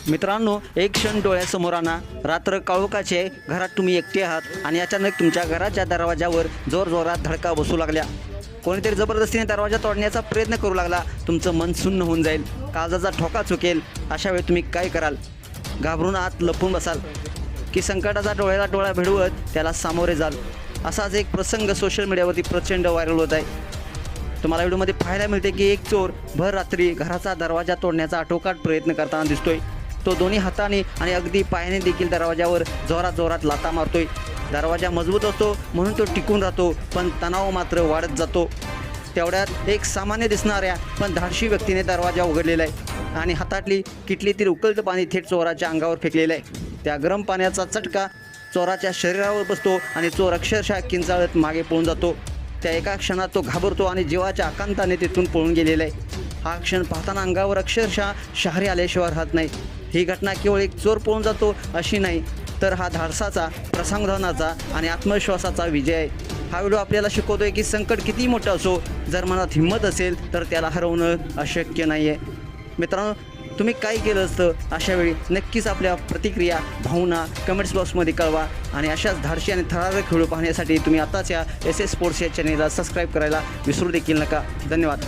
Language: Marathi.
मित्रांनो, एक क्षण डोळ्यासमोर आणा. रात्र काळोखाची आहे, घरात तुम्ही एकटे आहात आणि अचानक तुमच्या घराच्या दरवाजावर जोरजोरात धडका बसू लागल्या. कोणीतरी जबरदस्तीने दरवाजा तोडण्याचा प्रयत्न करू लागला. तुमचं मन सुन्न होऊन जाईल, काळजाचा ठोका चुकेल. अशा वेळी तुम्ही काय कराल? घाबरून आत लपून बसाल की संकटाचा डोळ्याला डोळा भिडवत त्याला सामोरे जाल? असाच एक प्रसंग सोशल मीडियावरती प्रचंड व्हायरल होत आहे. तुम्हाला व्हिडिओमध्ये पाहायला मिळते की एक चोर भर रात्री घराचा दरवाजा तोडण्याचा आटोकाट प्रयत्न करताना दिसतोय. तो दोन्ही हाताने आणि अगदी पायाने देखील दरवाजावर जोरात जोरात लाथा मारतोय. दरवाजा मजबूत असतो म्हणून तो टिकून राहतो, पण तणाव मात्र वाढत जातो. तेवढ्यात एक सामान्य दिसणाऱ्या पण धाडशी व्यक्तीने दरवाजा उघडलेला आहे आणि हातातली किटलीतील उकळतं पाणी थेट चोराच्या अंगावर फेकलेलं आहे. त्या गरम पाण्याचा चटका चोराच्या शरीरावर बसतो आणि चोर अक्षरशः किंचाळत मागे पळून जातो. त्या एका क्षणात तो घाबरतो आणि जीवाच्या आकांताने तिथून पळून गेलेला आहे. हा क्षण पाहताना अंगावर अक्षरशः शहारे आल्याशिवाय राहत नाही. ही घटना केवळ एक चोर पळून जातो अशी नाही, तर हा धाडसाचा, प्रसंधानाचा आणि आत्मविश्वासाचा विजय आहे. हा व्हिडिओ आपल्याला शिकवतोय की संकट कितीही मोठं असो, जर मनात हिंमत असेल तर त्याला हरवणं अशक्य नाही आहे. मित्रांनो, तुम्ही काय केलं असतं अशावेळी? नक्कीच आपल्या प्रतिक्रिया, भावना कमेंट्स बॉक्समध्ये कळवा. आणि अशाच धाडशी आणि थरारक व्हिडिओ पाहण्यासाठी तुम्ही आताच या SS स्पोर्ट्स या चॅनेलला सबस्क्राईब करायला विसरू देखील नका. धन्यवाद.